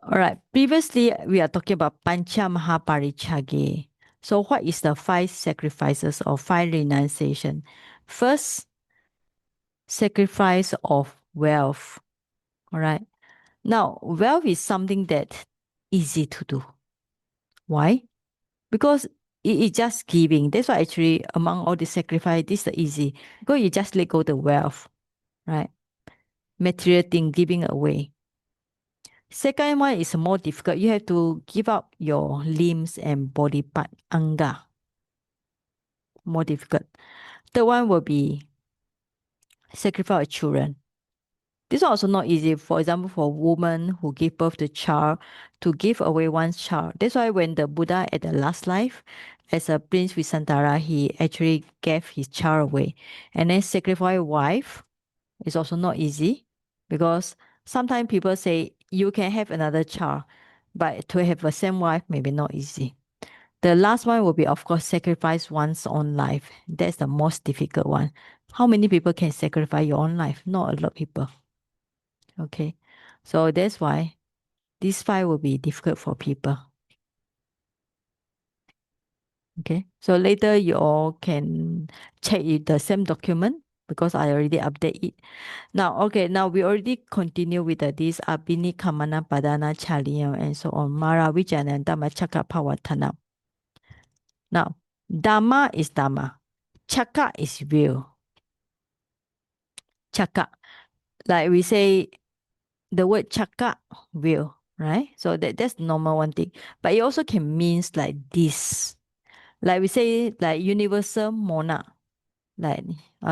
All right. Previously, we are talking about Pancha Mahaparichage. So, what is the 5 sacrifices or 5 renunciation? First, sacrifice of wealth. All right. Now, wealth is something that easy to do. Why? Because it is just giving. That's why actually among all the sacrifice, this is the easy. Because you just let go the wealth, right? Material thing giving away. Second one is more difficult. You have to give up your limbs and body part, anga. More difficult. Third one will be sacrifice of children. This one also not easy. For example, for women who give birth to child, to give away one's child. That's why when the Buddha at the last life, as a prince Visantara, he actually gave his child away. And then sacrifice wife is also not easy because sometimes people say you can have another child, but to have the same wife maybe not easy. The last one will be, of course, sacrifice one's own life. That's the most difficult one. How many people can sacrifice your own life? Not a lot of people. Okay. So that's why this 5 will be difficult for people. Okay. So later you all can check the same document because I already update it. Now, okay, now we already continue with this Abhini Kamana Padana Chaliya and so on. Mara Vijana and Dhamma Chakra Pawatana. Now, Dhamma is Dhamma. Chakra is will. Chakra. Like we say the word chakra will, right? So that's normal one thing. But it also can means like this. Like we say like universal monarch, like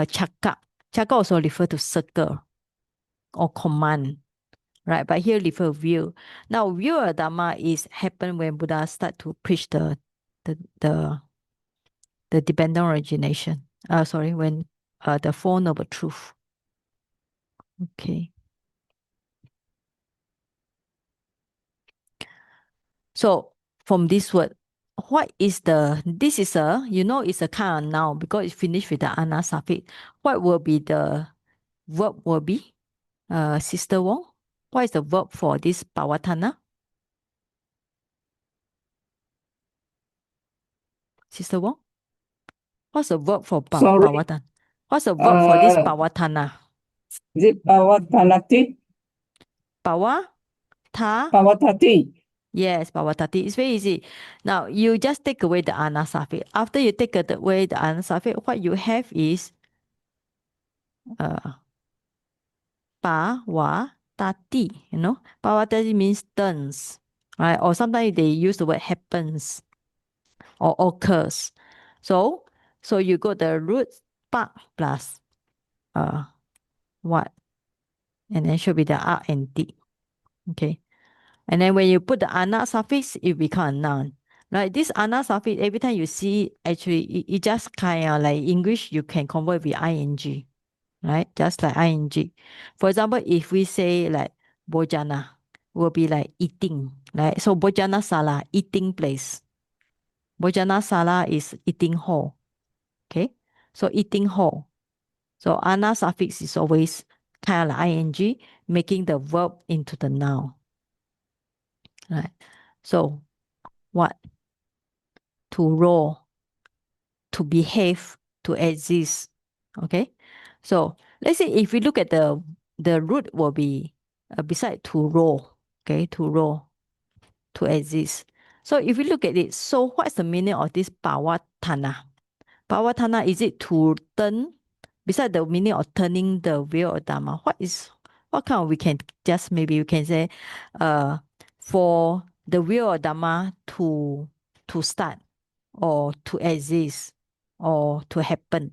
chakra. Chakra also refer to circle or command, right? But here refer will. Now will or dharma is happen when Buddha start to preach the the the dependent origination. Sorry, when the Four Noble Truth. Okay. So from this word, what is this is it's a kind of noun because it's finished with the ana suffix. What will be the verb will be? Sister Wong, what is the verb for this pawatana? Sister Wong, what's the verb for Sorry, pawatan? What's the verb for this uh, pawatana? is it Pawathanati? Pawa, ta, Pawatati. yes, pawatati. It's very easy. Now you just take away the ana suffix. After you take away the ana suffix, what you have is uh pawatati. Pawatati means turns, right? Or sometimes they use the word happens or occurs. So you got the root pa plus what, and then should be the R and D. Okay. And then when you put the ana suffix, it become a noun. Right? This ana suffix, every time you see, actually, it just kind of like English, you can convert with ing, right? Just like ing. For example, if we say like bojana, will be like eating, right? So bojana sala, eating place. Bojana sala is eating hall. Okay. So eating hall. So ana suffix is always kind of like ing, making the verb into the noun. Right. So what? To roll, to behave, to exist. Okay. So let's say if we look at the root will be beside to roll. Okay, to roll, to exist. So if we look at it, so what's the meaning of this pawatana? Pawatana, is it to turn? Beside the meaning of turning the wheel or dharma, what kind of we can just maybe we can say for the wheel or dharma to start or to exist or to happen.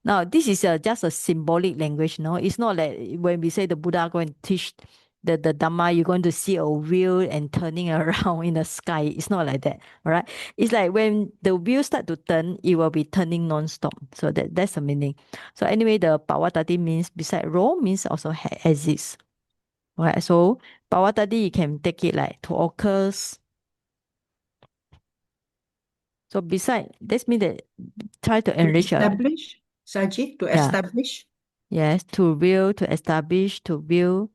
Now, this is just a symbolic language, no? It's not like when we say the Buddha going to teach the Dhamma, you're going to see a wheel and turning around in the sky. It's not like that, all right? It's like when the wheel start to turn, it will be turning non-stop. So that's the meaning. So anyway, the Pawatati means beside roll means also exists. All right, so Pawatati, you can take it like to occurs. So beside, this means that try to To enrich establish, Sajid, to yeah. establish. Yes, to will, to establish, to will,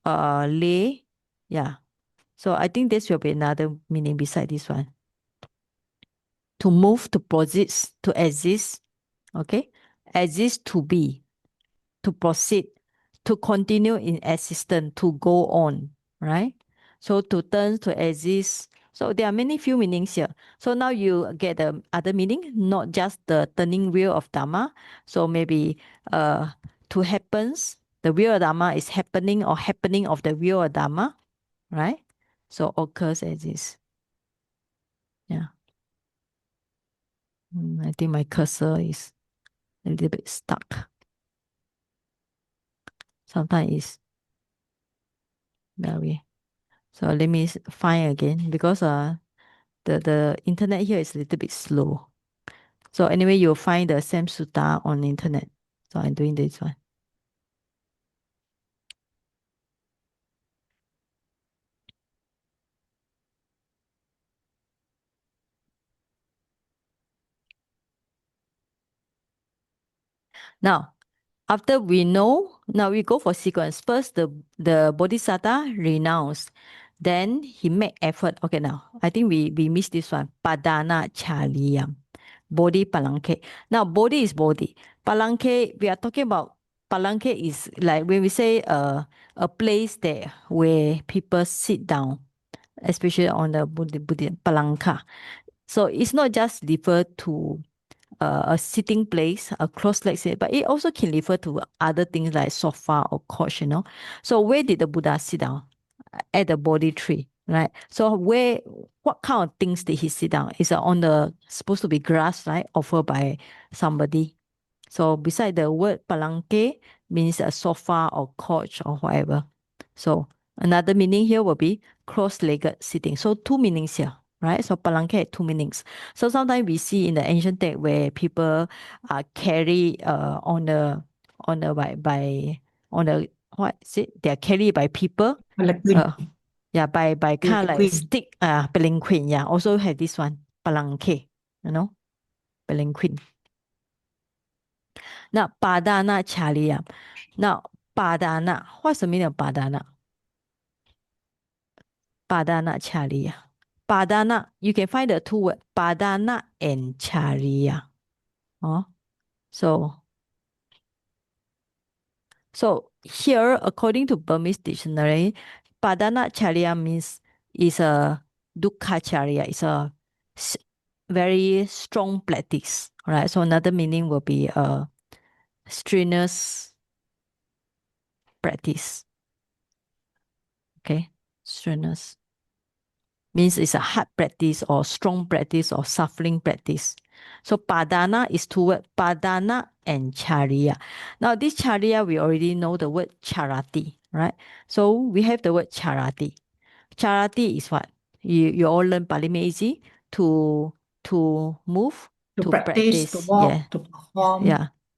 lay, yeah. So I think this will be another meaning beside this one. To move, to possess, to exist. Okay? Exist, to be, to proceed, to continue in existence, to go on, right? So to turn, to exist. So there are many few meanings here. So now you get the other meaning, not just the turning wheel of Dharma. So maybe to happens, the wheel of Dharma is happening or happening of the wheel of Dharma, right? So occurs, exists. Yeah. I think my cursor is a little bit stuck. Sometimes it's very. So let me find again because the internet here is a little bit slow. So anyway, you'll find the same sutta on the internet. So I'm doing this one. Now, after we know, now we go for sequence. First, the bodhisattva renounced. Then he made effort. Okay, now I think we missed this one. Padana chariyam. Bodhi palanke. Now, bodhi is bodhi. Palanke, we are talking about palanke is like when we say a place there where people sit down, especially on the Buddha palanka. So it's not just refer to a sitting place, a cross-legged sit, but it also can refer to other things like sofa or couch, you know. So where did the Buddha sit down? At the Bodhi tree, right? So what kind of things did he sit down? Is on the supposed to be grass, right? Offered by somebody. So beside the word palanque means a sofa or couch or whatever. So another meaning here will be cross-legged sitting. So two meanings here, right? So palanque had two meanings. So sometimes we see in the ancient text where people are carried on the by on the what is it? They are carried by people. Palanquin. Yeah, by kind of like Palanquin. stick palanquin. Yeah, also have this one palanque, you know, palanquin. Now, padana chariya. Now, padana. What's the meaning of padana? Padana chariya. Padana, you can find the two words, padana and chariya. Oh, so here, according to Burmese dictionary, padana chariya means is a dukkha chariya. It's a very strong practice. Right. So another meaning will be a strenuous practice. Okay, strenuous means it's a hard practice or strong practice or suffering practice. So padana is two words, padana and chariya. Now this chariya, we already know the word charati, right? So we have the word charati. Charati is what? You all learn Pali easy to move, To to practice, to practice. Yeah, walk, to perform.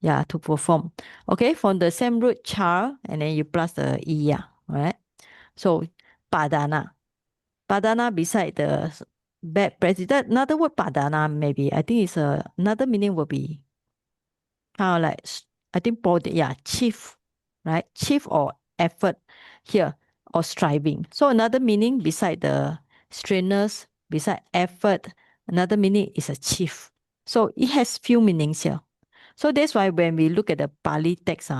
yeah, to perform. Okay, from the same root char, and then you plus the iya, right? So padana. Padana beside the bad practice. That another word padana maybe. I think it's another meaning will be kind of like I think body, yeah, chief, right? Chief or effort here or striving. So another meaning beside the strenuous, beside effort, another meaning is a chief. So it has few meanings here. So that's why when we look at the Pali text,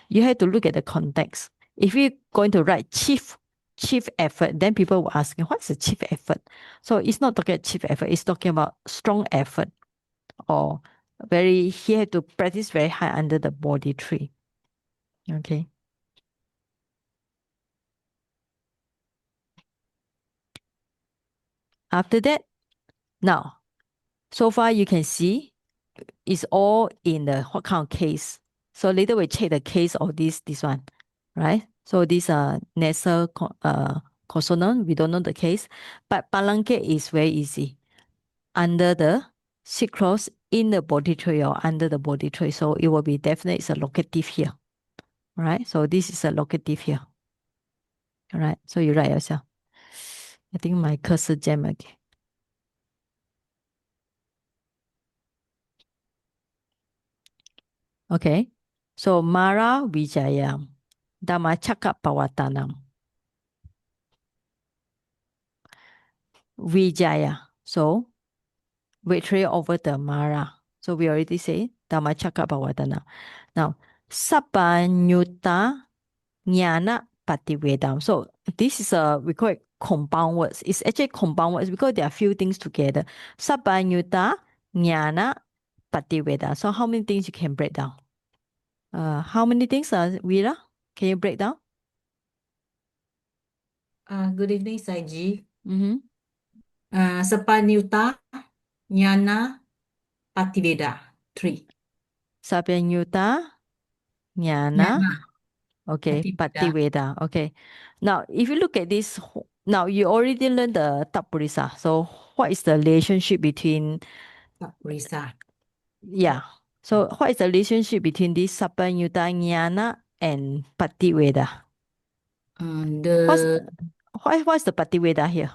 you have to look at the context. If you're going to write chief effort, then people will ask, what's the chief effort? So it's not talking about chief effort, it's talking about strong effort or he had to practice very hard under the Bodhi tree. Okay. After that, now, so far you can see it's all in the what kind of case. So later we check the case of this one, right? So these are nasal consonant, we don't know the case, but palanque is very easy. Under the sit cross in the body tray or under the body tray. So it will be definitely it's a locative here. Right? So this is a locative here. All right. So you write yourself. I think my cursor jam again. Okay. So Mara Vijayam. Dhammacakka Pawatanam. Vijaya. So victory over the Mara. So we already say Dhammacakkappavattana. Now, Sabbanyutta Jnana Pativedam. So this is we call it compound words. It's actually compound words because there are few things together. Sabbanyutta Jnana Pativedam. So how many things you can break down? How many things, Veera? Can you break down? Good evening, Saji. Mm-hmm. Sapanyuta, Jnana, Pativeda. 3. Sabbanyutta Jnana. Jnana, Okay, Pativeda, Pativedam. Okay. Now, if you look at this, now you already learned the Tapurisa. So what is the relationship between, Tapurisa. yeah. So what is the relationship between this Sabbanyutta Jnana and Pativeda? What's, The what's the Pativeda here?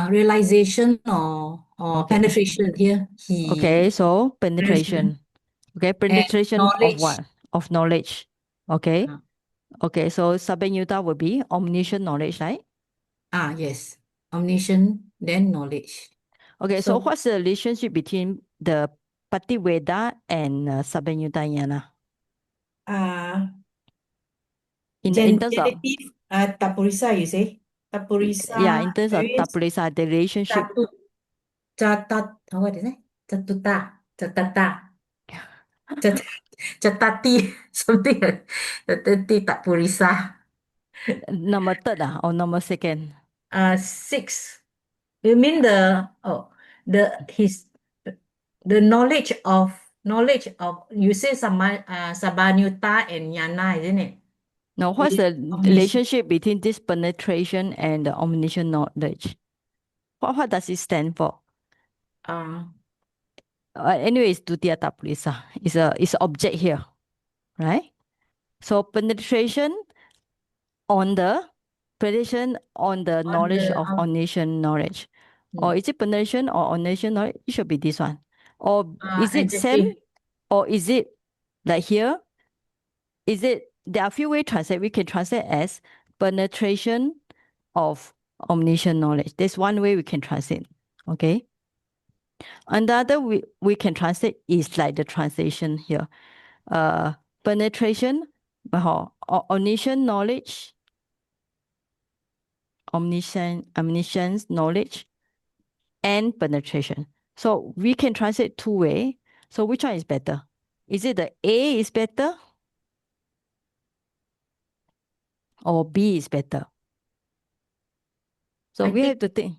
realization or Okay. penetration here. Okay, so Penetration penetration. Okay, and penetration of knowledge. what? Of knowledge. Okay. Uh, Okay, so Sabbanyutta will be omniscient knowledge, right? yes. Omniscient, then knowledge. Okay, so So, what's the relationship between the Pativeda and Sabbanyutta Jnana? uh, In terms of, genitive, Tapurisa, you say? yeah, Tapurisa in terms of is Tapurisa, the relationship. Chatut, what is it? Chatuta, Chatata, Chat, Chatati, something like Chatati Tapurisa. Number third or number second? 6. You mean the knowledge of you say Sabanyuta and Yana, isn't it? Now, what's Is the omniscient. relationship between this penetration and the omniscient knowledge? What does it stand for? Uh, Anyway, it's Dutiya Tapurisa. It's a object here, right? So on the penetration on the on knowledge the of omniscient knowledge. Or hmm, is it penetration or omniscient knowledge? It should be this one. Or is it same? adjective. Or is it like here? Is it, there are a few ways to translate. We can translate as penetration of omniscient knowledge. There's one way we can translate. Okay. Another we can translate is like the translation here. Penetration, omniscient knowledge, omniscience knowledge, and penetration. So we can translate two way. So which one is better? Is it the A is better or B is better? So I we think have to think.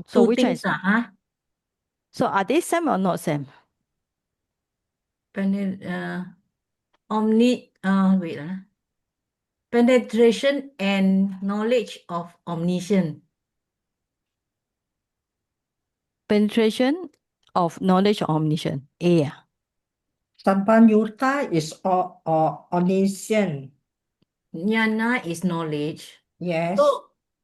So two which one things is, huh? so are they same or not same? Penet, wait, penetration and knowledge of omniscient. Penetration of knowledge or omniscient. A. Sampanyutta is omniscient. Jnana is knowledge. Yes.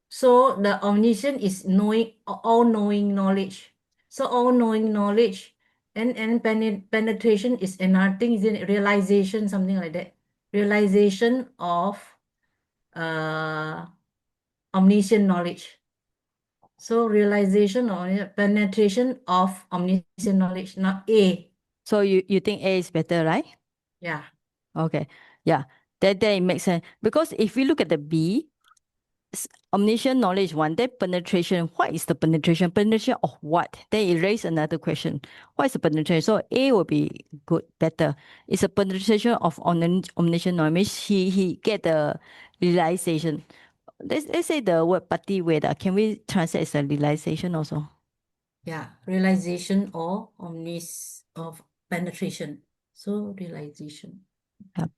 So the omniscient is knowing, all-knowing knowledge. So all-knowing knowledge and penetration is another thing, is it realization, something like that. Realization of uh omniscient knowledge. So realization or penetration of omniscient knowledge, not A. So you think A is better, right? Yeah. Okay. Yeah. That it makes sense. Because if we look at the B, omniscient knowledge one, then penetration. What is the penetration? Penetration of what? Then it raises another question. What is the penetration? So A will be good, better. It's a penetration of omniscient knowledge. Means he get the realization. Let's say the word Pativedha. Can we translate as a realization also? Yeah. Realization or of penetration. So realization.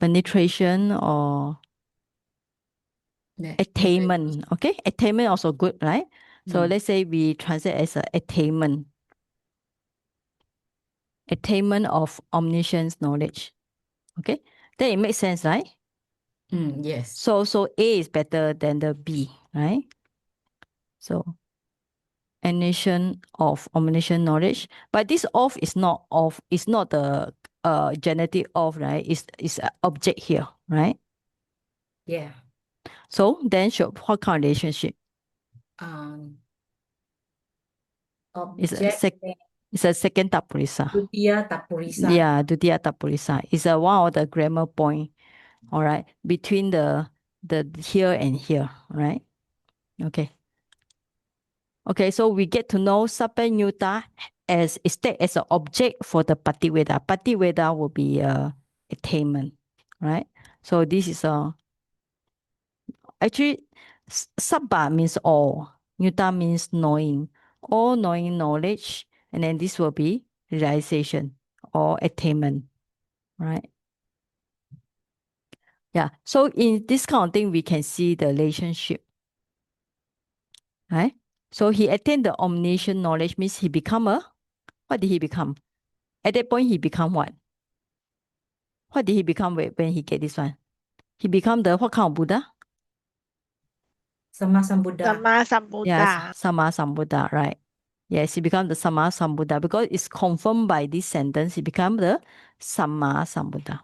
Penetration or Yeah. attainment. Okay, attainment also good, right? So let's say we translate as a attainment of omniscience knowledge. Okay, then it makes sense, right? Yes. So A is better than the B, right? So admission of omniscient knowledge, but this of is not of, is not the genetic of, right? It's an object here, right? Yeah. So then what kind of relationship? Um, It's a Object it's a second tapurisa. Dutiya Tapurisa. Yeah, Dutiya tapurisa. It's a one of the grammar point. All right, between the here and here. All right. Okay. Okay, so we get to know Sapanyuta as state as an object for the Pativeda. Pativeda will be attainment, right? So this is actually Sabba means all. Yuta means knowing, all knowing knowledge, and then this will be realization or attainment, right? Yeah. So in this kind of thing, we can see the relationship, right? So he attained the omniscient knowledge means he become what did he become? At that point, he become what? What did he become when he get this one? He become the what kind of Buddha? Sama Sambuddha. Sama Yes, Sambuddha. Sama Sambuddha, right? Yes, he become the Sama Sambuddha because it's confirmed by this sentence. He become the Sama Sambuddha.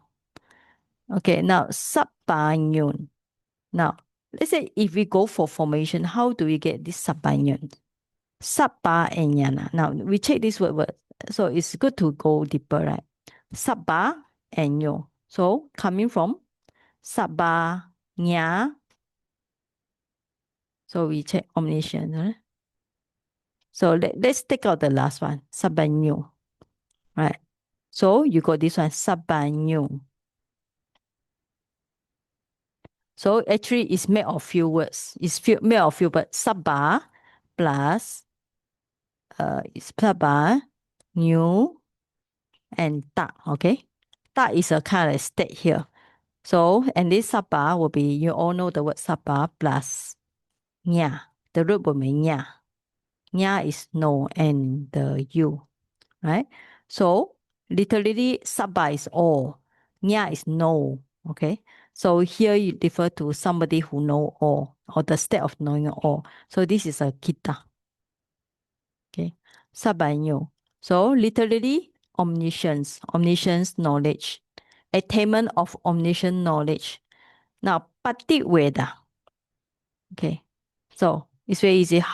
Okay, now Sabbanyun. Now, let's say if we go for formation, how do we get this Sabbanyun? Sabba and Yana. Now, we check this word. So it's good to go deeper, right? Sabba and Yo. So coming from Sabba, Nya. So we check omniscient, right? So let's take out the last one, Sabbanyu, right? So you got this one, Sabbanyu. So actually it's made of few words. It's made of few words. Sabba plus it's Sabba, new, and ta, okay? Ta is a kind of state here. So, and this Sabba will be, you all know the word Sabba plus nya. The root will be nya. Nya is no and the you, right? So literally Sabba is all, Nya is no. Okay. So here you refer to somebody who know all or the state of knowing all. So this is a kita. Okay. Sabba and you. So literally omniscience, omniscience knowledge, attainment of omniscient knowledge. Now Pativeda. Okay. So it's very easy.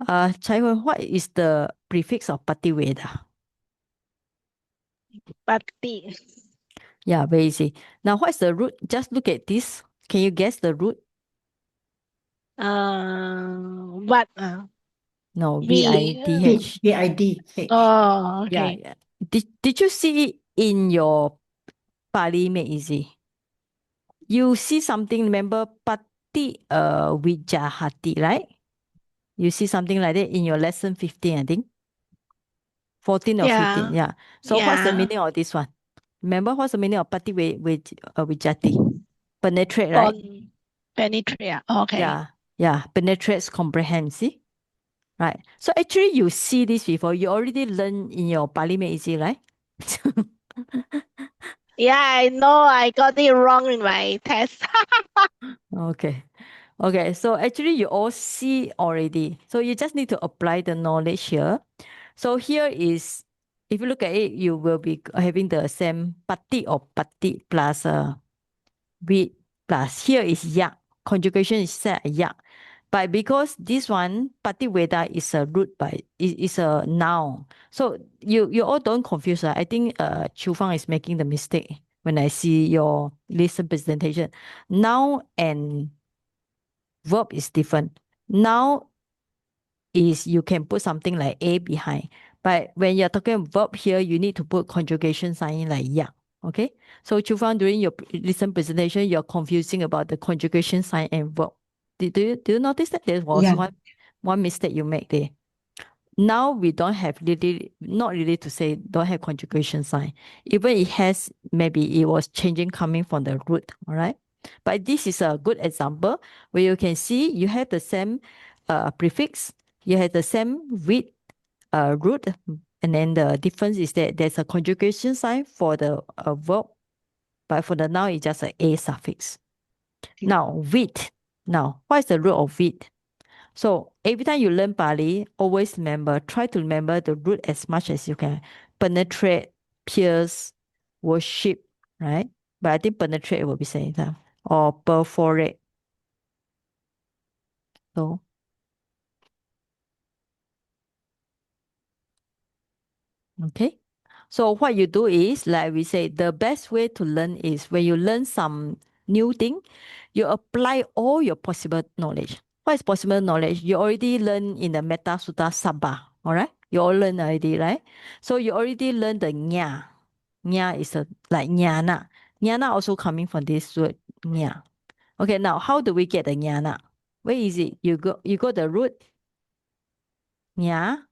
Chai Wen, what is the prefix of Pativeda? Pati. Yeah, very easy. Now, what's the root? Just look at this. Can you guess the root? What? No, V. VIDH. VIDH. Oh, Yeah, okay. yeah. Did you see it in your Pali Make Easy? You see something, remember Pati Wijahati, right? You see something like that in your lesson 15, I think. 14 or 15, Yeah. yeah. So what's the Yeah. meaning of this one? Remember what's the meaning of Pati Wijati? Penetrate, right? Penetrate. Okay. Yeah, penetrates, comprehend, see? Right. So actually you see this before. You already learned in your Pali Made Easy, right? Yeah, I know I got it wrong in my test. Okay. Okay. So actually you all see already. So you just need to apply the knowledge here. So here is, if you look at it, you will be having the same pati or pati plus with plus. Here is yak. Conjugation is set yak. But because this one, Pativeda is a root by is a noun. So you all don't confuse. I think Chu Fang is making the mistake when I see your listen presentation. Noun and verb is different. Noun is you can put something like a behind. But when you're talking verb here, you need to put conjugation sign like ya. Okay. So Chu Fang, during your listen presentation, you're confusing about the conjugation sign and verb. Do you notice that there was Yeah. one mistake you made there? Now we don't have not really to say don't have conjugation sign. Even it has, maybe it was changing coming from the root, all right? But this is a good example where you can see you have the same prefix, you have the same with root, and then the difference is that there's a conjugation sign for the verb, but for the noun it's just a suffix. Now, with. Now, what is the root of with? So every time you learn Pali, always remember, try to remember the root as much as you can. Penetrate, pierce, worship, right? But I think penetrate will be saying that. Or perforate. So Okay. So what you do is, like we say, the best way to learn is when you learn some new thing, you apply all your possible knowledge. What is possible knowledge? You already learn in the Metta Sutta Sabha. All right. You all learn already, right? So you already learn the nya. Nya is like jnana. Jnana also coming from this word nya. Okay. Now, how do we get the jnana? Where is it? You go the root nya,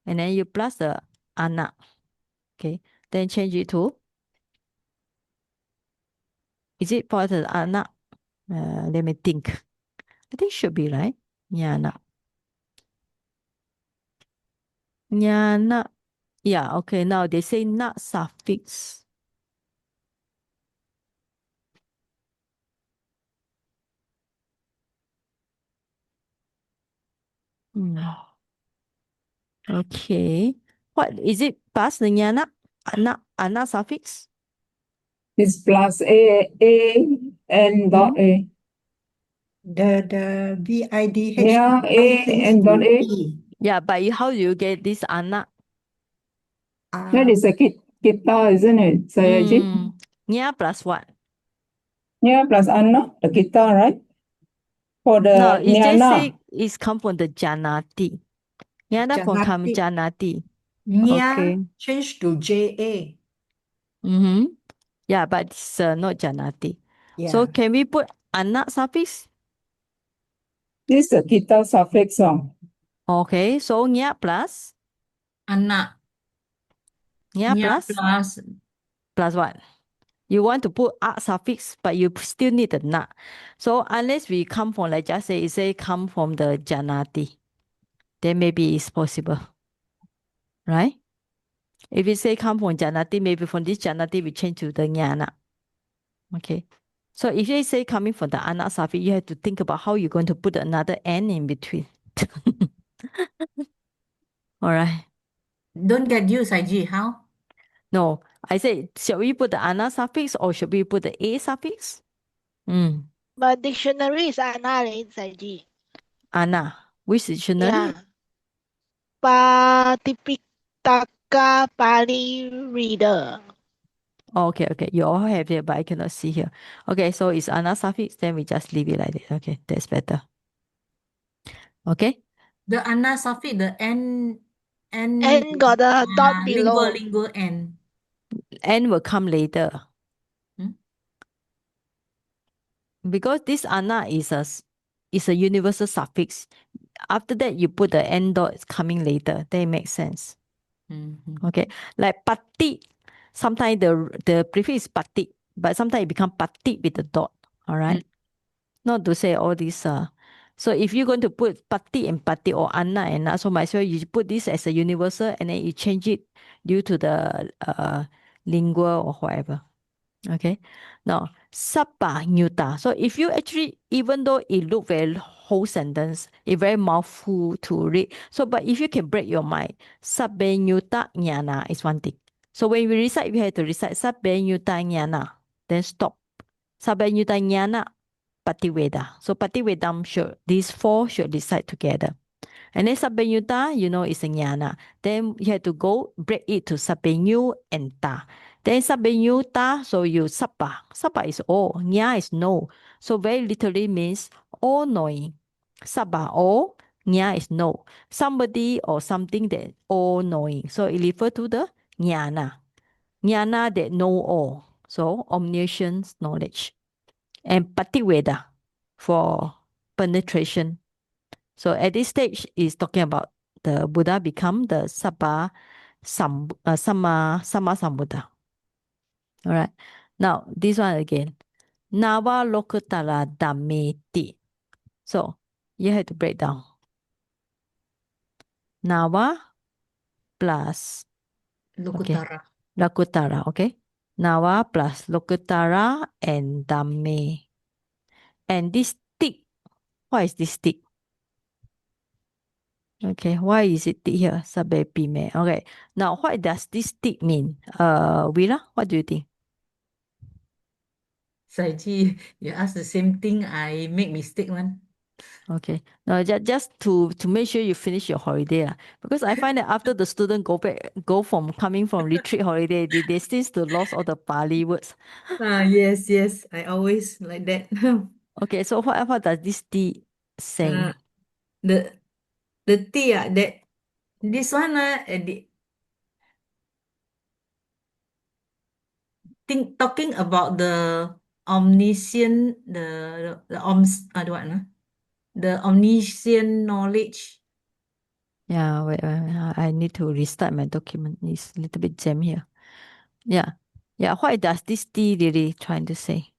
and then you plus the ana. Okay. Then change it to, is it for the ana? Let me think. I think should be right. Jnana. Jnana. Yeah, okay. Now they say not suffix. Okay. What is it? Past the jnana? Ana suffix? It's plus A, N dot A. The VIDH Yeah, A change and dot to A. E. Yeah, but how do you get this ana? That is a kita, isn't it, Sayaji? Nya plus what? Yeah, plus Anna, the kita, right? For No, the it just say Jnana. it's come from the janati. Jnana from come Janati. janati. Nya Okay. change to JA. Mm-hmm. Yeah, but it's not janati. So Yeah. can we put ana suffix? This is the kita suffix. Okay, so nya plus Anak. nya Nya plus plus what? You want to put a suffix, but you still need the na. So unless we come from, like just say, it say come from the janati, then maybe it's possible, right? If you say come from janati, maybe from this janati we change to the jnana. Okay. So if you say coming from the ana suffix, you have to think about how you're going to put another n in between. All right. Don't get you, Saiji. How? No, I say, shall we put the ana suffix or should we put the a suffix? But dictionary is Anna inside G. Ana. Which dictionary? Yeah. Patipitaka Pali reader. Okay, okay. You all have it, but I cannot see here. Okay, so it's ana suffix, then we just leave it like that. Okay, that's better. Okay. The Anna suffix, the N And got a dot below. lingo N. N will come later. Hmm? Because this ana is a universal suffix. After that, you put the n dot, it's coming later. Then it makes sense. Mm-hmm. Okay. Like pati. Sometimes the prefix is pati, but sometimes it become pati with the dot. All right. Not to say all this. So if you're going to put pati and pati or anna and na, so might as well you put this as a universal and then you change it due to the lingua or whatever. Okay. Now, sabba nyuta. So if you actually, even though it look very whole sentence, it very mouthful to read. So, but if you can break your mind, sabbe nyuta jnana is one thing. So when we recite, we have to recite sabbe nyuta jnana. Then stop. Sabbe nyuta jnana patiweda. So pativedam should, these four should recite together. And then Sabbenyuta, you know, is a jnana. Then you have to go break it to Sabbenyu and ta. Then Sabbenyuta, so you Sabba. Sabba is all. Nya is no. So very literally means all knowing. Sabba all. Nya is no. Somebody or something that all knowing. So it refers to the jnana. Jnana that know all. So omniscience knowledge. And Pativeda for penetration. So at this stage, is talking about the Buddha become the Sama Sambuddha. All right. Now, this one again. Nava Lokutara Dhammeti. So, you have to break down. Nava plus Lokutara. Lokutara, okay? Nava plus Lokutara and Dhamme. And this tick, what is this tick? Okay, why is it tick here? Sabepime. Okay, now what does this tick mean? Willa, what do you think? Saiji, you ask the same thing, I make mistake one. Okay. No, just to make sure you finish your holiday. Because I find that after the student coming from retreat holiday, they seem to lost all the Pali words. Yes, yes. I always like that. Okay, so what does this T say? The T that this one talking about the omniscient the what the omniscient knowledge. Yeah, wait, I need to restart my document. It's a little bit jam here. Yeah. Yeah, what does this T really trying to say?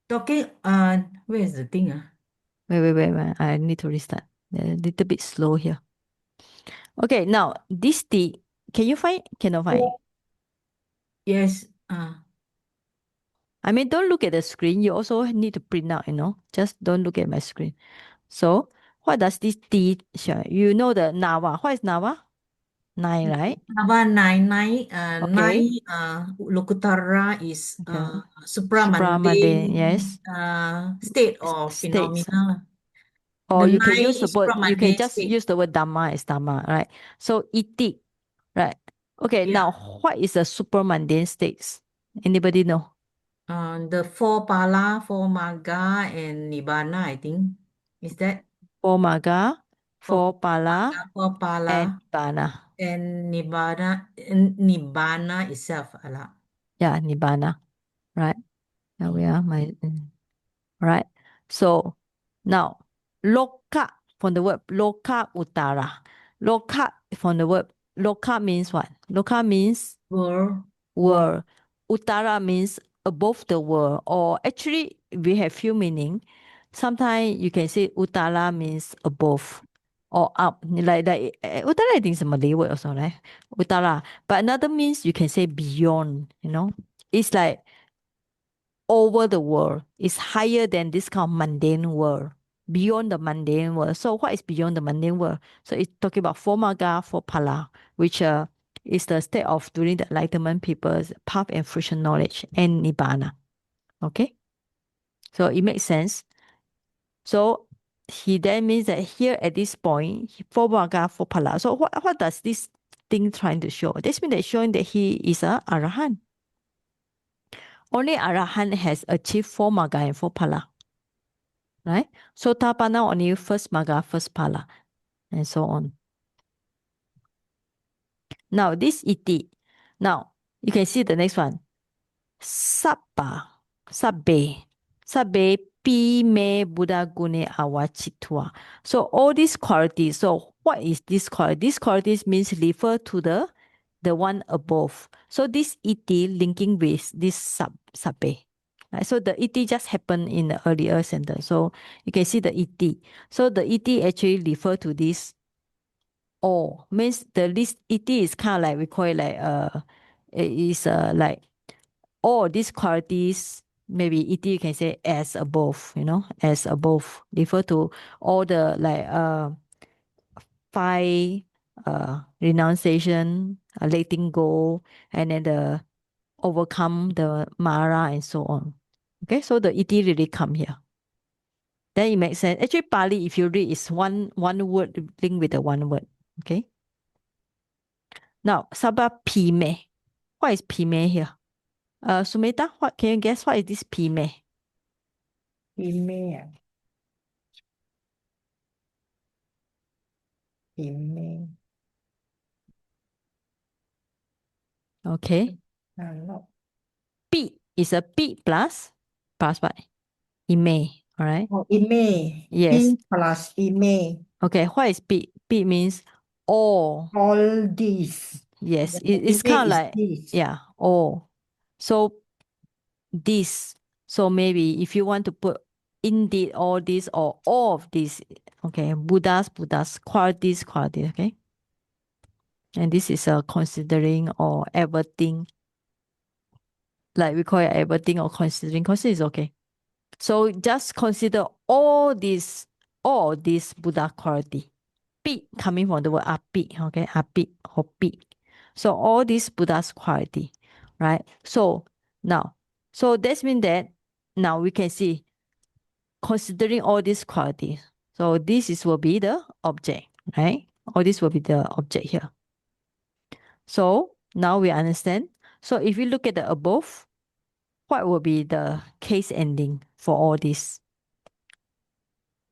Talking where is the thing Wait. I need to restart. A little bit slow here. Okay, now this T, can you find? Cannot find. Yes. I mean, don't look at the screen. You also need to print out, Just don't look at my screen. So, what does this T show? You know the Nawa. What is Nawa? Nine, right? Nava nine Okay. Lokutara is Okay. Supramundane, supramundane yes. state or States. phenomena. Or The you can nine use the is word, you can supramundane just state. use the word Dhamma as Dhamma, right? So, iti, right? Okay, Yeah. now what is a supramundane states? Anybody know? The four pala, four magga, and nibbana, I think. Is that Four Magga, four four Pala, magga, four and pala, Nibbana. and nibbana itself, ala. Yeah, Nibbana, right? Now we are right? So now loka from the word loka utara. Loka from the word loka means what? Loka means World. world. Uttara means above the world, or actually we have few meaning. Sometimes you can say Uttara means above or up. Uttara I think is a Malay word also, right? Uttara. But another means you can say beyond, It's like over the world. It's higher than this kind of mundane world. Beyond the mundane world. So what is beyond the mundane world? So it's talking about Fomaga, Pala, which is the state of during the Enlightenment people's path and fruition knowledge and Nibbana. Okay? So it makes sense. So he then means that here at this point, Fomaga, Pala. So what does this thing trying to show? This means that showing that he is a Arahant. Only Arahant has achieved Fomaga and Pala. Right? Sotapanna only first Magga, first Pala, and so on. Now, this iti. Now, you can see the next one. Sabba, sabbe, pi me Buddha gune awachitua. So all these qualities. So what is this quality? These qualities means refer to the one above. So this iti linking with this sabbe. Right? So the iti just happened in the earlier sentence. So you can see the iti. So the iti actually refer to this all. Means the list iti is kind of like we call it like it is like all these qualities. Maybe iti you can say as above, as above. Refer to all the like five renunciation, letting go, and then the overcome the Mara and so on. Okay, so the iti really come here. Then it makes sense. Actually, Pali, if you read, is one word linked with the one word. Okay. Now, Sabha Pime. What is Pime here? Sumita, what can you guess? What is this Pime? Email. Email. Okay. No. P is a P plus what? Ime. All right. Oh, email. Yes. P plus email. Okay. What is P? P means all. All these. Yes. The It's email kind of is like, this. yeah, all. So this. So maybe if you want to put indeed all this or all of this, okay, Buddha's qualities, okay. And this is considering or everything. Like we call it everything or considering. Consider is okay. So just consider all this Buddha quality. Pi coming from the word api, okay, api or pi. So all these Buddha's quality, right? So now, so that means that now we can see considering all these qualities. So this will be the object, right? Or this will be the object here. So now we understand. So if you look at the above, what will be the case ending for all this?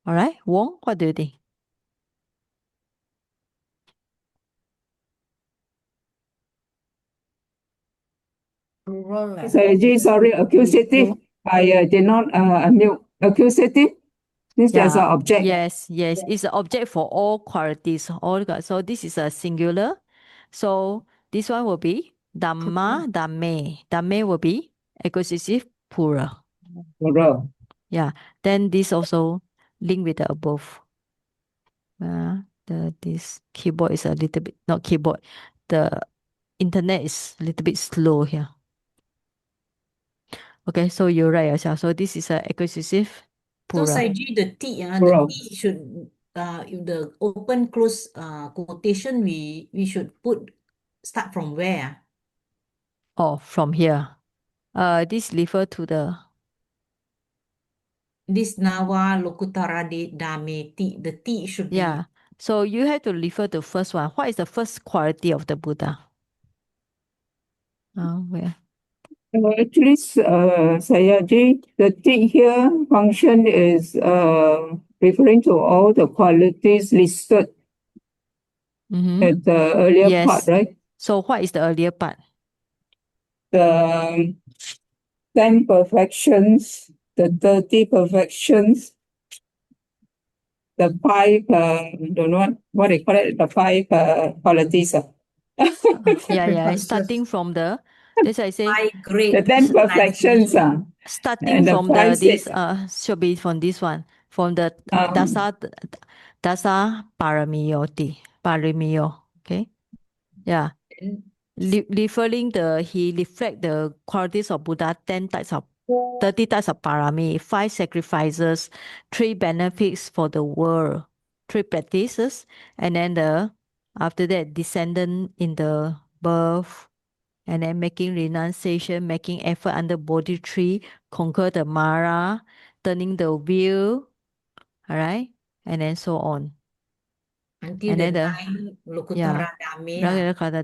All right, Wong, what do you think? Plural lah. Sayaji, sorry, accusative. I did not unmute. Accusative. This is an object. Yes, it's an object for all qualities. So this is a singular. So this one will be Dhamma, Dhamme. Dhamme will be accusative plural. Plural. Yeah. Then this also link with the above. This keyboard is a little bit, not keyboard. The internet is a little bit slow here. Okay, so you're right yourself. So this is a accusative So plural. Saiji, the Plural. T should in the open close quotation we should start from where? Oh, from here. This refer to the This nawa lokutara de dame T. The T should be yeah. So you have to refer to first one. What is the first quality of the Buddha? Where? Actually, Sayaji, the T here function is referring to all the qualities listed at the earlier Yes. part, right? So what is the earlier part? The 10 perfections, the 30 perfections, the 5, don't know what they call it, the 5 qualities. Yeah. Starting from the, that's why I say high The grade 10 perfections. starting And the from the five this sets. should be from this one. From the dasa paramiyo. Okay. Yeah. Referring he reflect the qualities of Buddha, 10 types of 30 types of parami, 5 sacrifices, 3 benefits for the world, 3 practices, and then after that descendant in the birth, and then making renunciation, making effort under Bodhi tree, conquer the Mara, turning the wheel, all right, and then so on. until And the then nine lokutara dame.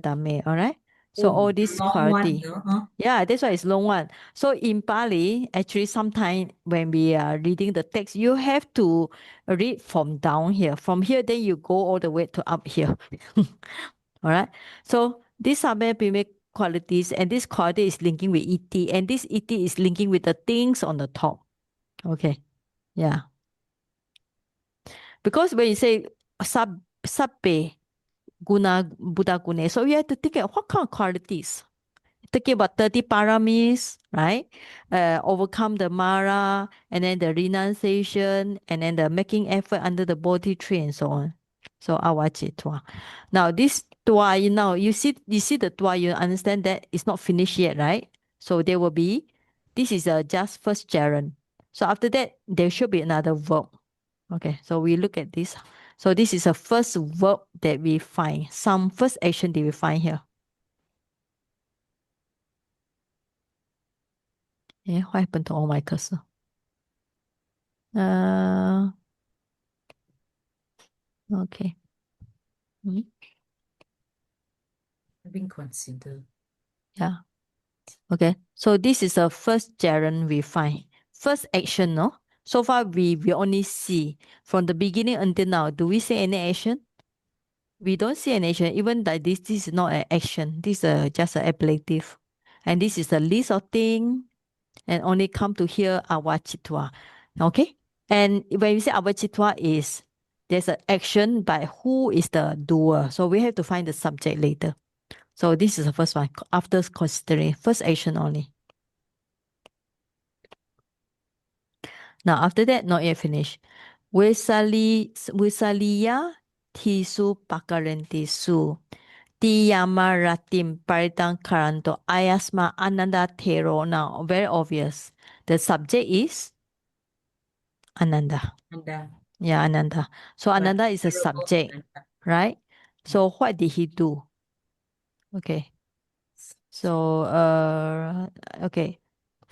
Dame, all right. So Oh, all this long one, quality. huh? Yeah, that's why it's long one. So in Pali, actually, sometimes when we are reading the text, you have to read from down here. From here, then you go all the way to up here. All right. So these are very qualities, and this quality is linking with ET, and this ET is linking with the things on the top. Okay. Yeah. Because when you say sabbe guna Buddha gune, so you have to think of what kind of qualities. Talking about 30 paramis, right? Overcome the Mara, and then the renunciation, and then the making effort under the Bodhi tree, and so on. So awachitwa. Now this twa, you see the twa, you understand that it's not finished yet, right? So there will be, this is just first gerund. So after that, there should be another verb. Okay, so we look at this. So this is a first verb that we find, some first action that we find here. What happened to all my cursor? Okay. Being considered. Yeah. Okay. So this is the first gerund we find. First action, no? So far we only see from the beginning until now. Do we see any action? We don't see an action. Even that this is not an action. This is just an ablative. And this is a list of things, and only come to here awachitwa. Okay? And when we say awachitwa is, there's an action, but who is the doer? So we have to find the subject later. So this is the first one, after considering, first action only. Now after that, not yet finished. Wisaliya tisu pakarentisu. Tiyamaratim paritang karanto ayasma ananda tero. Now, very obvious. The subject is Ananda. Yeah, Ananda. So Ananda is a subject, right? So what did he do? Okay. So okay.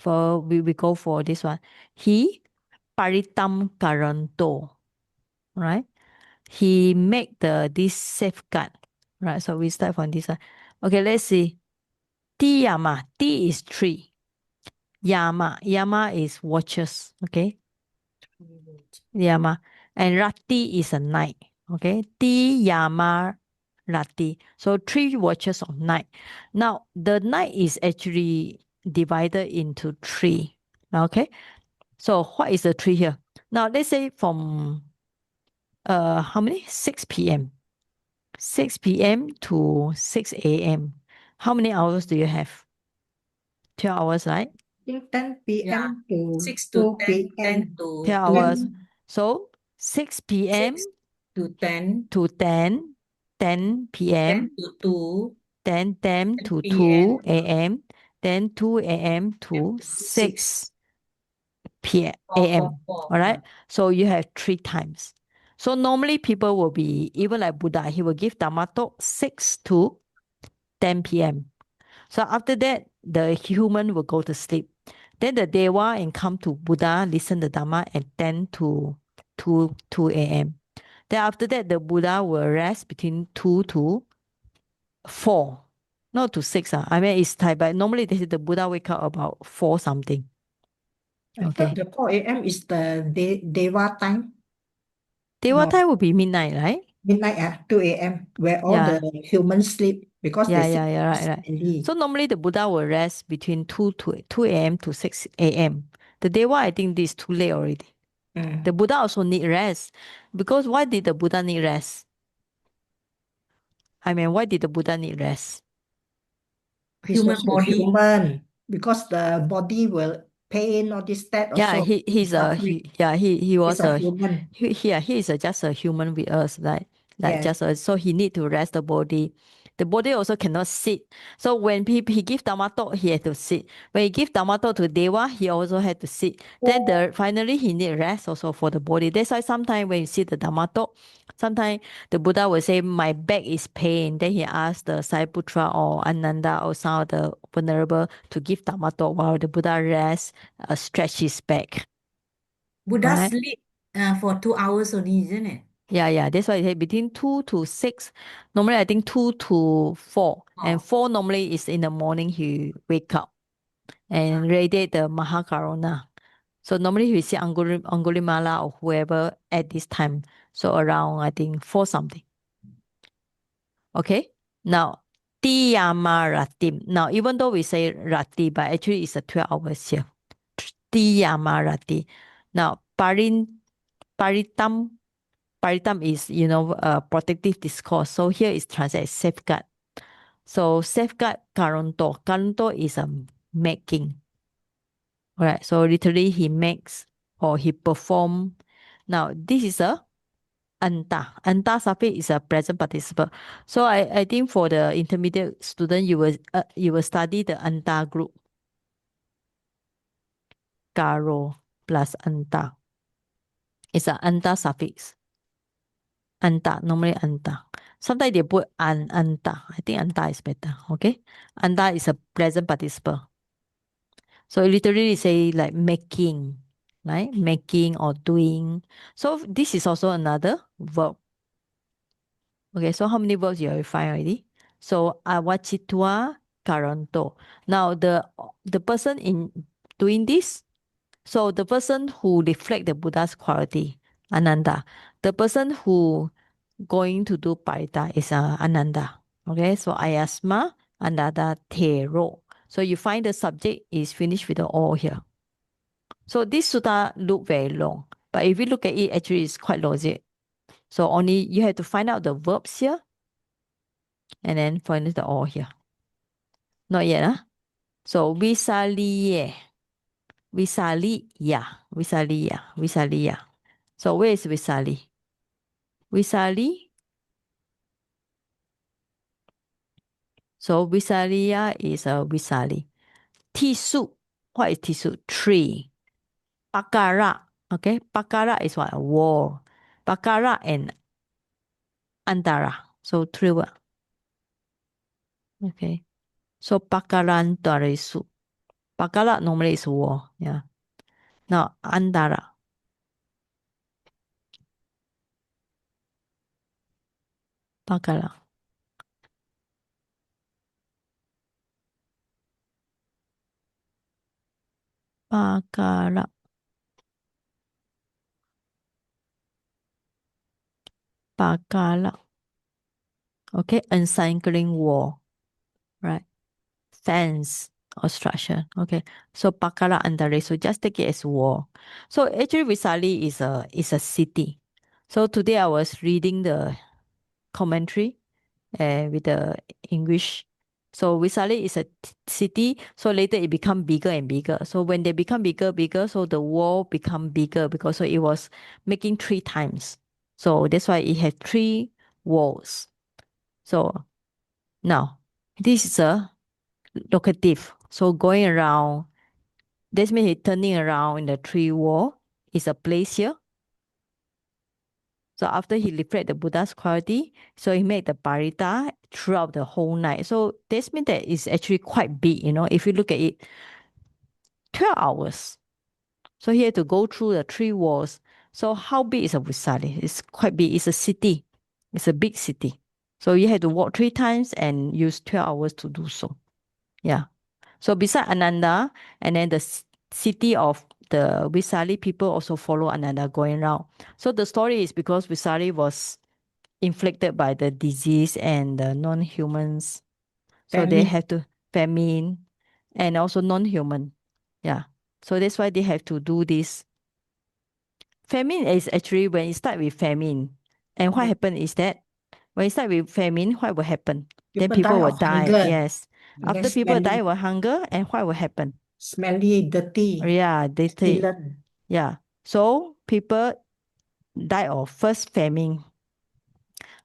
We go for this one. He paritam karanto. right? He make this safeguard, right? So we start from this one. Okay, let's see. T yama. T is tree. Yama. Yama is watches. Okay. Yama. And Rati is a night. Okay. T Yama Rati. So 3 watches of night. Now the night is actually divided into 3. Okay. So what is the 3 here? Now let's say from how many? 6 p.m. 6 p.m. to 6 a.m. How many hours do you have? 12 hours, right? I think 10 p.m. to 6 to 2 10, 10 p.m. to 12 hours. So 6 p.m. 6 to 10, to 10, 10 10 p.m., to 2, 10 to 10 2 a.m., then 2 a.m. to 6 p.m. 4. All right. So you have 3 times. So normally people will be, even like Buddha, he will give Dhamma talk 6 to 10 p.m. So after that, the human will go to sleep. Then the Deva and come to Buddha, listen to Dhamma at 10 to 2 a.m. Then after that, the Buddha will rest between 2 to 4. Not to 6. I mean, it's Thai, but normally they say the Buddha wake up about 4 something. I Okay. thought the 4 a.m. is the Deva time, Deva no, time will be midnight, right? midnight at 2 a.m., where all Yeah. the humans sleep because they sleep Right. early. So normally the Buddha will rest between 2 a.m. to 6 a.m. The Deva, I think this is too late already. The Buddha also need rest. Because why did the Buddha need rest? I mean, why did the Buddha need rest? He's Human also body. human because the body will pain or this that Yeah, also he's a suffering. he was He's a human. he is just a human with us, like Yes. just so he need to rest the body. The body also cannot sit. So when he give Dhamma talk, he had to sit. When he give Dhamma talk to Deva, he also had to sit. Then finally he need rest also for the body. That's why sometimes when you see the Dhamma talk, sometimes the Buddha will say, "My back is pain." Then he asked the Saiputra or Ananda or some of the venerable to give Dhamma talk while the Buddha rest, stretch his back. Buddha Right? sleep for 2 hours only, isn't it? Yeah. That's why I say between 2 to 6. Normally, I think 2 to 4. And 4 normally is in the morning he wake up and radiate the Mahakaruna. So normally we see Angulimala or whoever at this time. So around, I think, 4 something. Okay? Now, Tiyama Ratim. Now, even though we say Rati, but actually it's a 12 hours here. Tiyama Rati. Now, Paritam is, protective discourse. So here is translated as safeguard. So safeguard karanto. Karanto is a making. Alright, so literally he makes or he perform. Now this is a anta. Anta suffix is a present participle. So I think for the intermediate student, you will study the anta group. Karo plus anta. It's an anta suffix. Anta, normally anta. Sometimes they put anta. I think anta is better. Okay. Anta is a present participle. So it literally say like making, right? Making or doing. So this is also another verb. Okay, so how many verbs you have find already? So awachitwa karanto. Now the person in doing this, so the person who reflect the Buddha's quality, Ananda. The person who going to do parita is Ananda. Okay, so ayasma, ananda, tero. So you find the subject is finished with the all here. So this sutta look very long, but if you look at it, actually it's quite logic. So only you have to find out the verbs here, and then find the all here. Not yet, huh? So visaliye, visaliya. So where is visali? Visali. So visaliya is a visali. Tisu. What is tisu? Tree. Pakara. Okay. Pakara is what? A wall. Pakara and antara. So 3 words. Okay. So pakarantaresu. Pakara normally is wall. Yeah. Now antara. Pakala. Pakala. Pakala. Okay, encircling wall, right? Fence or structure. Okay, so Pakala Andare. So just take it as wall. So actually, Visali is a city. So today I was reading the commentary with the English. So Visali is a city. So later it become bigger and bigger. So when they become bigger, so the wall become bigger because so it was making 3 times. So that's why it had 3 walls. So now this is a locative. So going around, this means it's turning around in the 3 wall. Is a place here. So after he reflect the Buddha's quality, so he made the parita throughout the whole night. So this means that it's actually quite big, if you look at it, 12 hours. So he had to go through the 3 walls. So how big is a Visali? It's quite big. It's a city. It's a big city. So you had to walk 3 times and use 12 hours to do so. Yeah. So beside Ananda, and then the city of the Visali people also follow Ananda going around. So the story is because Visali was inflicted by the disease and the non-humans. So they Famine. have to famine and also non-human. Yeah. So that's why they have to do this. Famine is actually when you start with famine. And what Yeah. happened is that when you start with famine, what will happen? Then People people die will of die. hunger. Yes. And then After people die smelly, with hunger, and what will happen? smelly, dirty, Yeah, they take. pestilent. Yeah. So people die of first famine.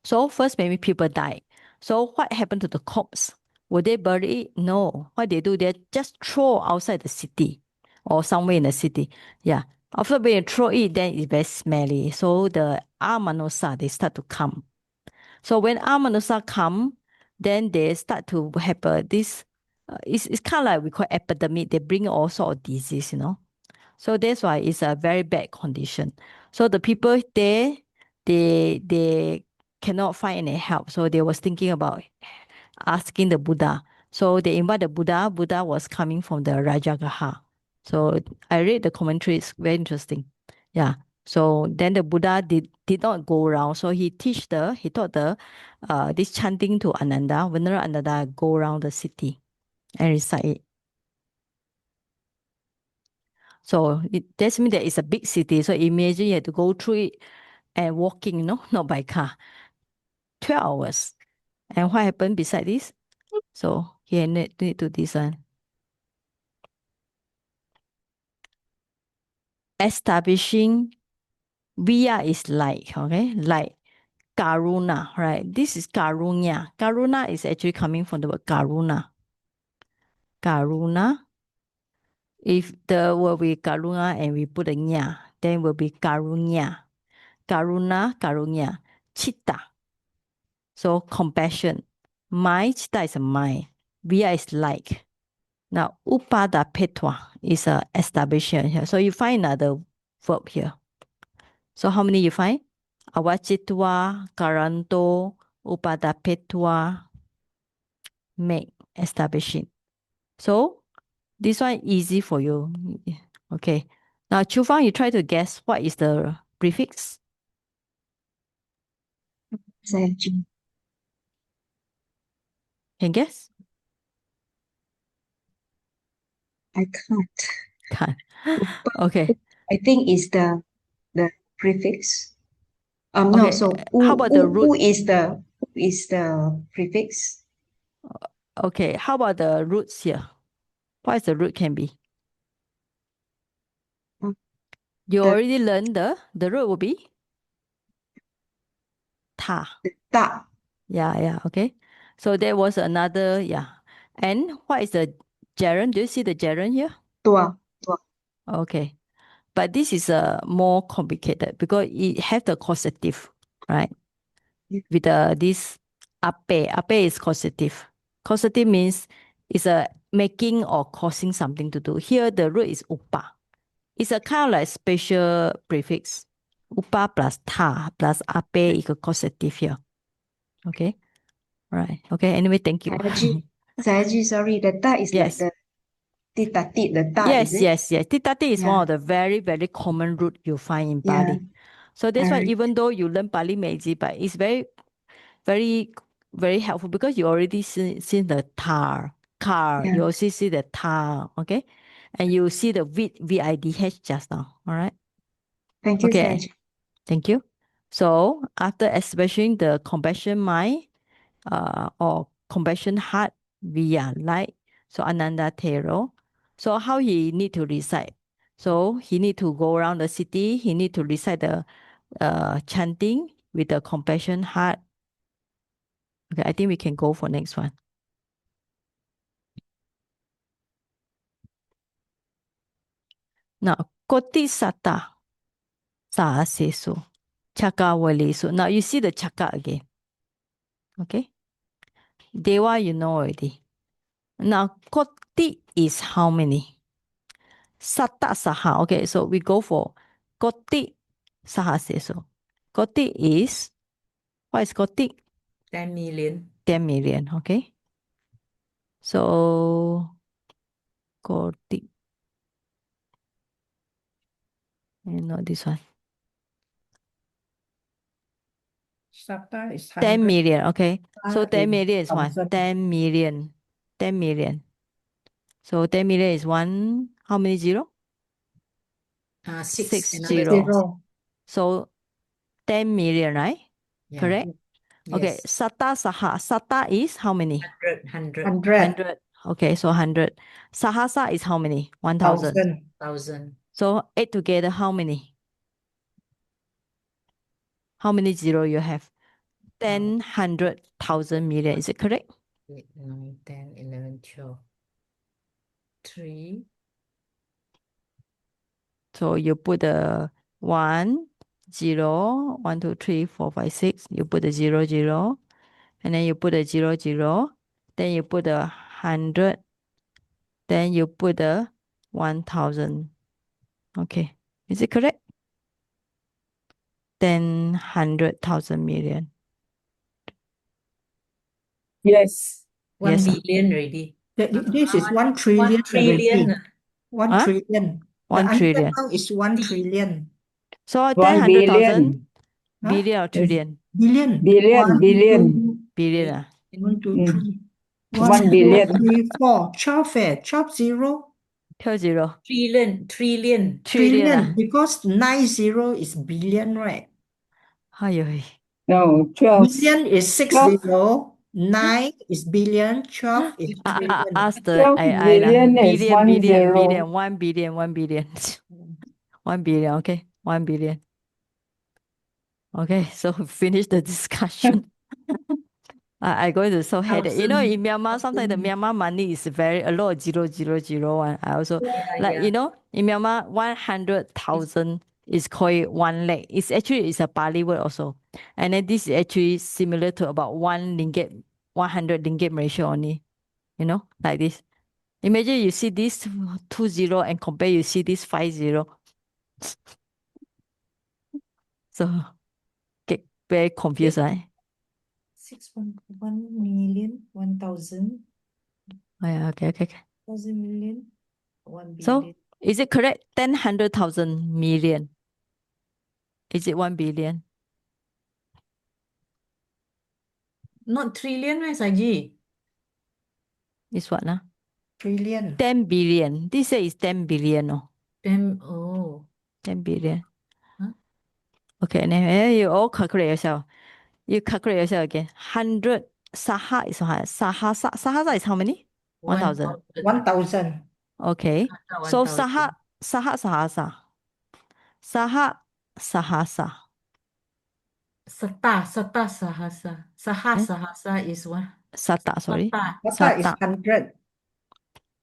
So first maybe people die. So what happened to the corpse? Will they bury it? No. What they do, they just throw outside the city or somewhere in the city. Yeah. After when you throw it, then it's very smelly. So the Amanosa, they start to come. So when Amanosa come, then they start to have this, it's kind of like we call epidemic. They bring all sort of disease. So that's why it's a very bad condition. So the people there, they cannot find any help. So they was thinking about asking the Buddha. So they invite the Buddha. Buddha was coming from the Rajagaha. So I read the commentary. It's very interesting. Yeah. So then the Buddha did not go around. So he taught the this chanting to Ananda. Whenever Ananda go around the city and recite it. So that means that it's a big city. So imagine you have to go through it and walking, not by car. 12 hours. And what happened beside this? So here need to do this one. Establishing via is like, okay, like karuna, right? This is karunya. Karuna is actually coming from the word karuna. Karuna. If the word be karuna and we put a nya, then will be karunya. Karuna, karunya. Chitta. So compassion. My chitta is a mind. Via is like. Now, upada petwa is a establishment here. So you find another verb here. So how many you find? Awachitwa, karanto, upada petwa, make, establishing. So this one easy for you. Okay. Now, Chufang, you try to guess what is the prefix? Can guess? I can't. Can't. Okay. I think it's the prefix. No. Okay. So How about the who root? is the prefix? Okay. How about the roots here? What is the root can be? You The- already learned the root will be ta. Ta. Yeah, okay. So there was another, yeah. And what is the gerund? Do you see the gerund here? Tua. Okay. But this is more complicated because it has the causative, right? Yeah. With this ape. Ape is causative. Causative means it's a making or causing something to do. Here the root is upa. It's a kind of like special prefix. Upa plus ta plus ape equal causative here. Okay. Right. Okay. Anyway, thank you. Sayaji, sorry, the ta is like Yes. the titatit, the ta, Yes, is it? yes, yes. Titati is one Yeah. of the very, very common root you find in Yeah. Pali. So that's why Alright. even though you learn Pali Meiji, but it's very, very, very helpful because you already see the tar, car. Yeah. You also see the tar, okay? And you see the VIDH just now, all right? Thank you, Okay, Sayaji. thank you. So after establishing the compassion mind, or compassion heart via light, so Ananda Thero. So how he need to recite? So he need to go around the city. He need to recite the chanting with the compassion heart. Okay, I think we can go for next one. Now, Koti Sata Saasesu Chaka Walesu. Now you see the chaka again. Okay. Dewa, you know already. Now, Koti is how many? Sata Saha. Okay, so we go for Koti Sahasesu. Koti is, what is Koti? 10 million. 10 million, okay? So, Koti. You know this one. Sata is 10 100. million, okay? So Sata 10 is million is what? 1,000. 10 million. 10 million. So 10 million is one, how many zero? 6, 6 another zero. 0. So 10 million, right? Yeah. Correct? Okay, Yes. Sata Saha. Sata is how many? 100. 100. 100. Okay, so 100. Sahasa is how many? 1,000. 1,000. 1,000. So 8 together, how many? How many zero you have? 10, 100, 1,000 million. Is it correct? 8, 9, 10, 11, 12. 3. So you put the 1, 0, 1, 2, 3, 4, 5, 6. You put the 0, 0. And then you put the 0, 0. Then you put the 100. Then you put the 1,000. Okay. Is it correct? 10, 100,000 million. Yes. 1 Yes, billion already. This is 1 trillion 1 trillion. already. 1 Huh? trillion. The 1 answer trillion. now is 1 trillion. So 10, 1 100,000 billion. Huh? billion or trillion? Billion. Billion, 1, billion. 2, Billion. Ah. 1, 2, Mm. 3. 1 1, 2, billion. 3, 4. 12, 12 zero. 12 zero. Trillion. Trillion. Trillion. Ah. Because 9 zero is billion, right? Aiyo. No, 12. Billion is 6 12, zero. 9 is billion. 12 is trillion. Ask the 12 I billion is billion, 1 billion, zero. billion, 1 billion, 1 billion. 1 billion, okay. 1 billion. Okay, so finish the discussion. I going to so headache. You know, in Myanmar, sometimes the Myanmar money is very a lot of 0, 0, 0, 1. I also like you know in Myanmar 100,000 is called 1 lakh. It's a Pali word also, and then this is actually similar to about 1 ringgit, 100 ringgit Malaysia only. You know, like this. Imagine you see this 20 and compare you see this 50. So get very confused, right? 6.1 million, 1,000, Oh, yeah, okay, okay, okay. 1,000 million, 1 So billion. is it correct? 100,000 million. Is it 1 billion? Not trillion, right, Saji? Is what now? Trillion. 10 billion. This say is 10 billion. Oh. 10, oh. 10 billion. Huh? Okay, and then you all calculate yourself. You calculate yourself again. 100 Saha is what? Sahasa is how many? 1,000. 1,000. Okay. So 1,000. Sahasa. Sahasa. Sata Sahasa. Eh? Sahasa is what? Sata, sorry. Sata. Sata is Sata. 100.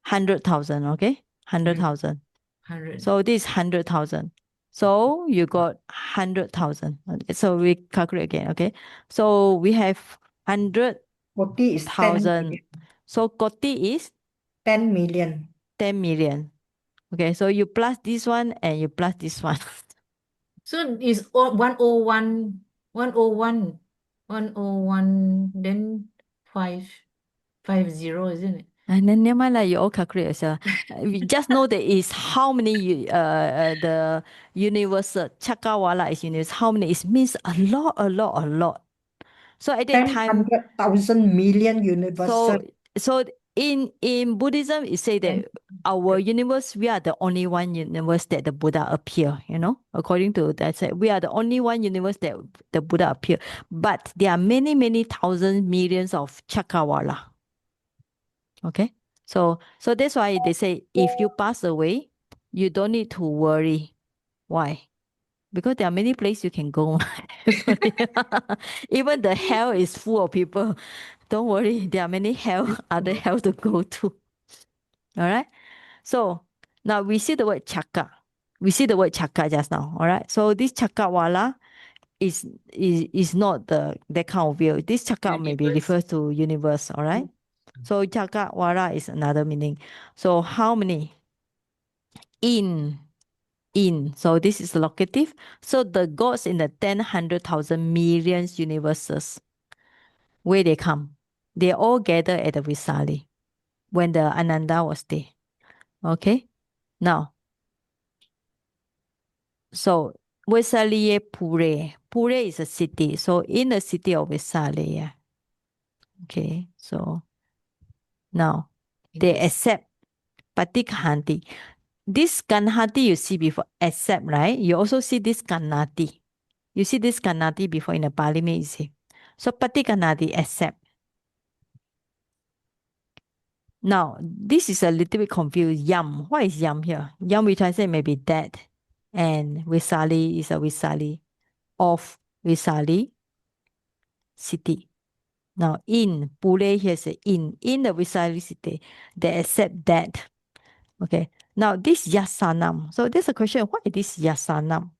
100,000, okay? 100,000. 100. So this is 100,000. So you got 100,000. So we calculate again, okay? So we have 100,000. 40 is 10 million. So Koti is 10 million. 10 million. Okay, so you plus this one and you plus this one. So is 101, 101, 101, then 550, isn't it? And then never mind lah, you all calculate yourself. We just know that is how many the universal Chakrawala is universe. How many? It means a lot, a lot, a lot. So at that time, 100,000 million universal. so in Buddhism, it say that our universe, we are the only one universe that the Buddha appear. You know, according to that, said we are the only one universe that the Buddha appear. But there are many, many thousands, millions of Chakrawala. Okay, so that's why they say if you pass away, you don't need to worry. Why? Because there are many places you can go. Even the hell is full of people. Don't worry, there are many other hell to go to. All right. So now we see the word chakra. We see the word chakra just now. All right. So this chakrawala is not that kind of view. This chakra maybe refers to universe. All right. So chakrawala is another meaning. So how many? In. So this is locative. So the gods in the 100,000 millions universes, where they come? They all gather at the Visali when the Ananda was there. Okay. Now, so Vesaliye Pure. Pure is a city. So in the city of Vesali, okay. So now they accept Patikhanti. This Ganhati you see before, accept, right? You also see this Ganhati. You see this Ganhati before in the Pali, you see. So Patikanati, accept. Now, this is a little bit confused. Yam. What is yam here? Yam we translate maybe dead. And Visali is a Visali of Visali city. Now, in Pule here is in the Visali city, they accept that. Okay. Now, this Yasanam. So there's a question. What is this Yasanam?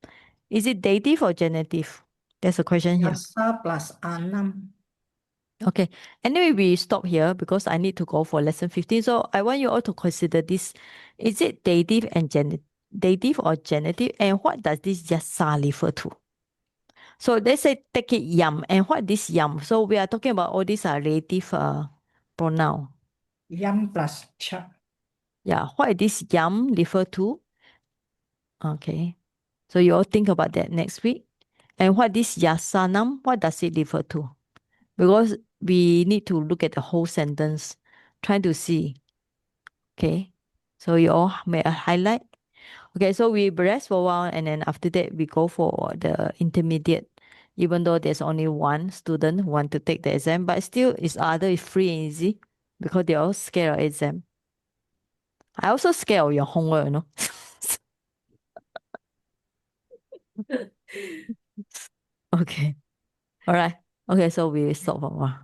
Is it dative or genitive? There's a question here. Yasa plus Anam. Okay. Anyway, we stop here because I need to go for lesson 15. So I want you all to consider this. Is it dative and dative or genitive? And what does this yasa refer to? So let's say take it yam. And what this yam? So we are talking about all these are relative pronoun. Yam plus cha. Yeah. What is this yam refer to? Okay. So you all think about that next week. And what this yasanam, what does it refer to? Because we need to look at the whole sentence, trying to see. Okay. So you all may highlight. Okay, so we rest for a while and then after that we go for the intermediate. Even though there's only one student who want to take the exam, but still it's either free and easy because they're all scared of exam. I also scared of your homework, you know. Okay. All right. Okay, so we stop for a while.